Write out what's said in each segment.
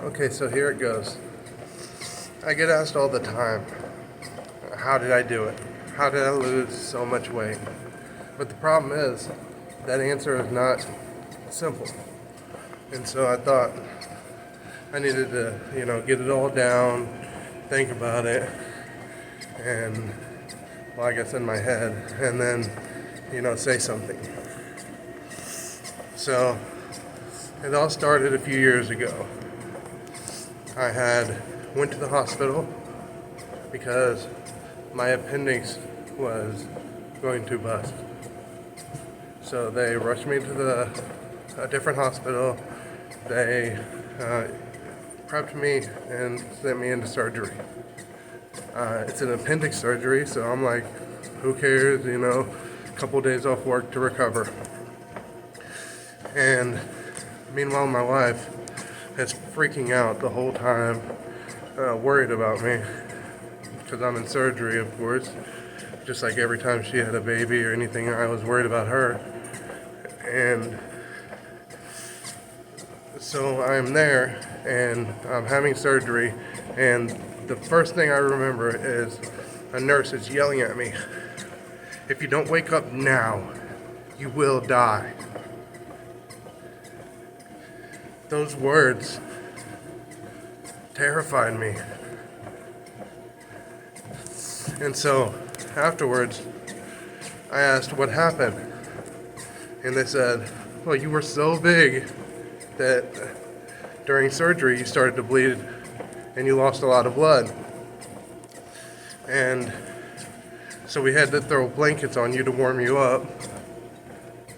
Okay, so here it goes. I get asked all the time, how did I do it? How did I lose so much weight? But the problem is, that answer is not simple. And so I thought I needed to, get it all down, think about it, and, well, I guess in my head, and then, say something. So, it all started a few years ago. I went to the hospital because my appendix was going to bust. So they rushed me to a different hospital. They prepped me and sent me into surgery. It's an appendix surgery, so I'm like, who cares, a couple days off work to recover. And meanwhile, my wife is freaking out the whole time, worried about me, because I'm in surgery, of course. Just like every time she had a baby or anything, I was worried about her. And so I'm there, and I'm having surgery, and the first thing I remember is a nurse is yelling at me, "If you don't wake up now, you will die." Those words terrified me. And so afterwards, I asked what happened. And they said, well, you were so big that during surgery you started to bleed and you lost a lot of blood. And so we had to throw blankets on you to warm you up.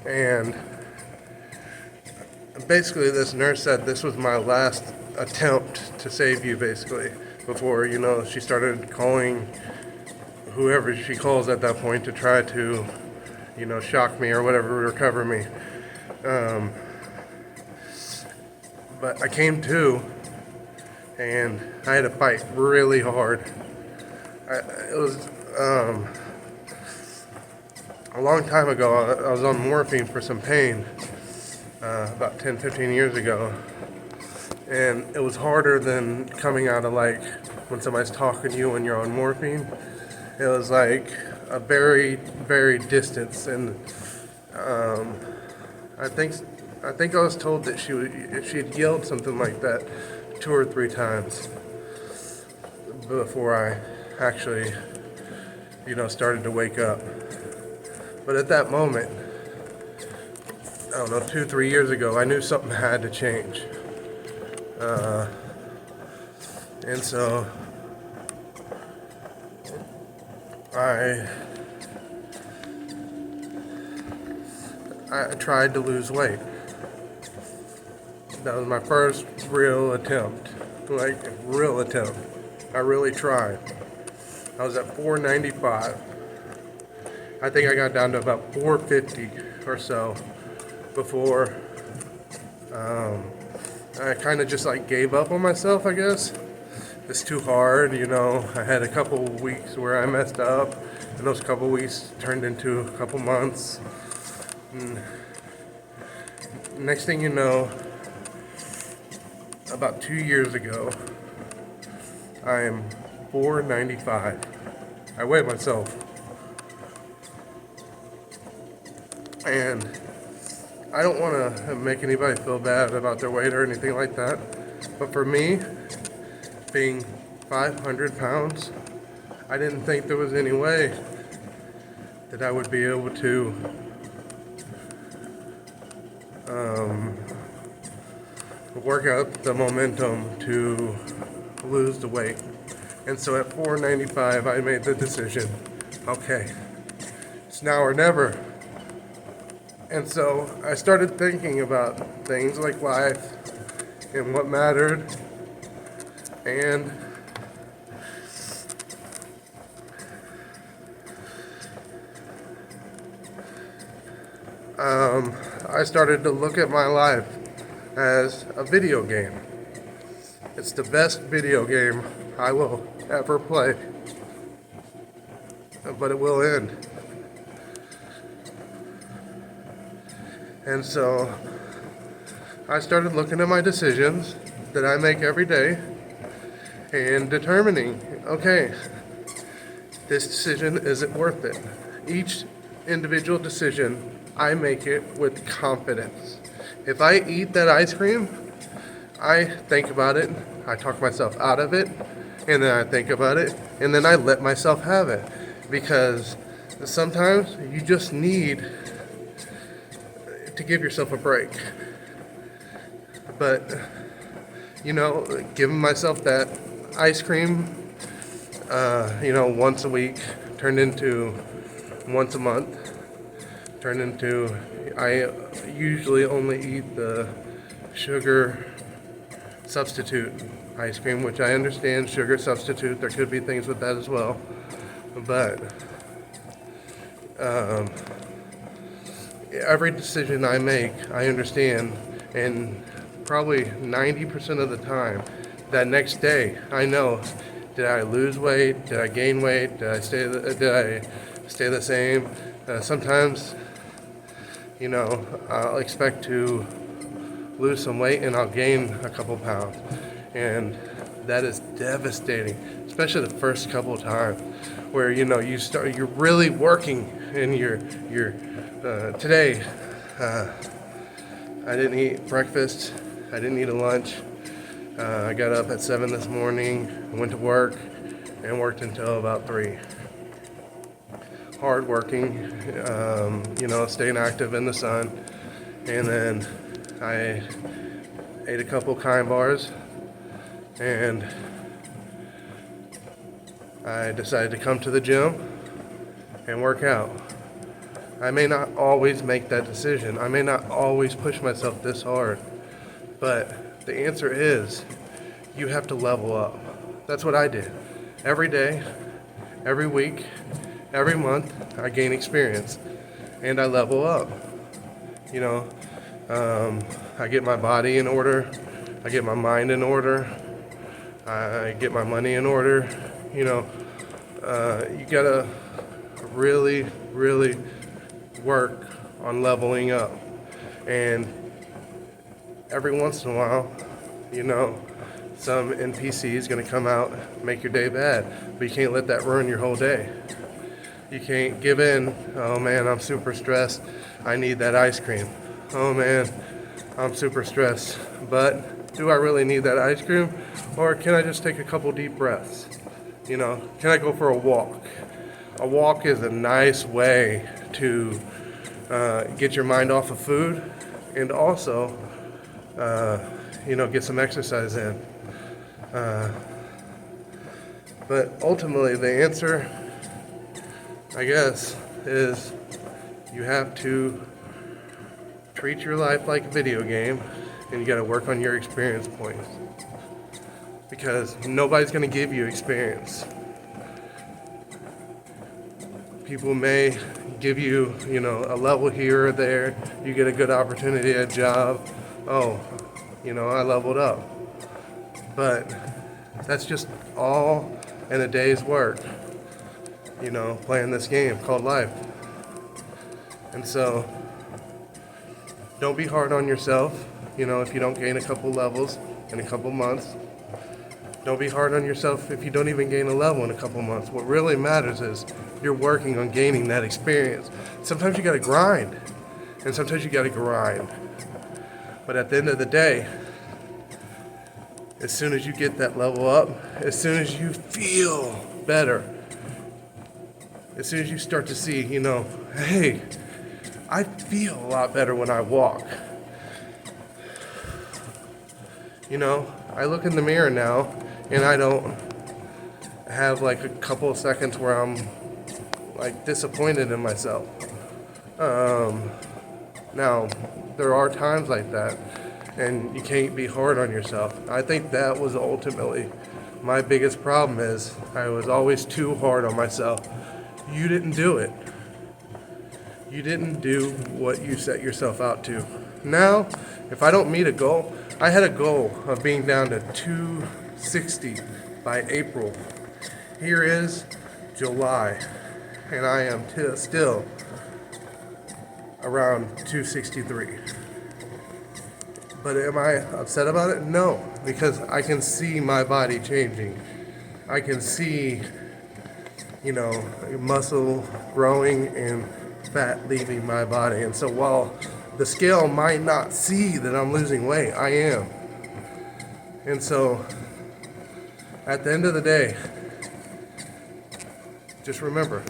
And basically this nurse said this was my last attempt to save you, basically, before, she started calling whoever she calls at that point to try to, shock me or whatever, recover me. But I came to, and I had to fight really hard. It was a long time ago. I was on morphine for some pain, about 10, 15 years ago. And it was harder than coming out of, like, when somebody's talking to you when you're on morphine. It was like a very, very distance. And I think I was told that she had yelled something like that 2 or 3 times before I actually, started to wake up. But at that moment, I don't know, 2, 3 years ago, I knew something had to change. And so I tried to lose weight. That was my first real attempt. I really tried. I was at 495. I think I got down to about 450 or so before I kind of just gave up on myself, I guess. It's too hard, I had a couple weeks where I messed up, and those couple weeks turned into a couple months. And next thing you know, about 2 years ago, I am 495. I weigh myself. And I don't want to make anybody feel bad about their weight or anything like that. But for me, being 500 pounds, I didn't think there was any way that I would be able to work out the momentum to lose the weight. And so at 495, I made the decision, okay, it's now or never. And so I started thinking about things like life and what mattered. And I started to look at my life as a video game. It's the best video game I will ever play, but it will end. And so I started looking at my decisions that I make every day and determining, okay, this decision, is it worth it? Each individual decision, I make it with confidence. If I eat that ice cream, I think about it, I talk myself out of it, and then I think about it, and then I let myself have it. Because sometimes you just need to give yourself a break. But, giving myself that ice cream, once a week turned into once a month, turned into, I usually only eat the sugar substitute ice cream, which I understand, sugar substitute, there could be things with that as well. But every decision I make, I understand, and probably 90% of the time, that next day, I know, did I lose weight? Did I gain weight? Did I stay the same? Sometimes, I'll expect to lose some weight and I'll gain a couple pounds, and that is devastating, especially the first couple of times, where you're really working, and you're today. I didn't eat breakfast. I didn't eat a lunch. I got up at 7 this morning, went to work, and worked until about 3. Hard working, staying active in the sun. And then I ate a couple Kind bars, and I decided to come to the gym and work out. I may not always make that decision. I may not always push myself this hard. But the answer is, you have to level up. That's what I did. Every day, every week, every month, I gain experience. And I level up. I get my body in order. I get my mind in order. I get my money in order. You gotta really, really work on leveling up. And every once in a while, some NPC is going to come out, make your day bad, but you can't let that ruin your whole day. You can't give in. Oh man, I'm super stressed, I need that ice cream. Oh man, I'm super stressed, but do I really need that ice cream? Or can I just take a couple deep breaths? Can I go for a walk? A walk is a nice way to get your mind off of food, and also get some exercise in. But ultimately, the answer, I guess, is you have to treat your life like a video game, and you got to work on your experience points. Because nobody's going to give you experience. People may give you, a level here or there. You get a good opportunity at a job. Oh, I leveled up. But that's just all in a day's work, playing this game called life. And so, don't be hard on yourself, if you don't gain a couple levels in a couple months. Don't be hard on yourself if you don't even gain a level in a couple months. What really matters is you're working on gaining that experience. Sometimes you gotta grind, and sometimes you gotta grind. But at the end of the day, as soon as you get that level up, as soon as you feel better, as soon as you start to see, hey, I feel a lot better when I walk. I look in the mirror now, and I don't have like a couple of seconds where I'm like disappointed in myself. Now, there are times like that, and you can't be hard on yourself. I think that was ultimately my biggest problem, is I was always too hard on myself. You didn't do it. You didn't do what you set yourself out to. Now, if I don't meet a goal, I had a goal of being down to 260 by April. Here is July, and I am still around 263. But am I upset about it? No, because I can see my body changing. I can see, muscle growing and fat leaving my body. And so while the scale might not see that I'm losing weight, I am. And so at the end of the day, just remember,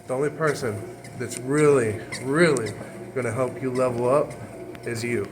the only person that's really, really going to help you level up is you.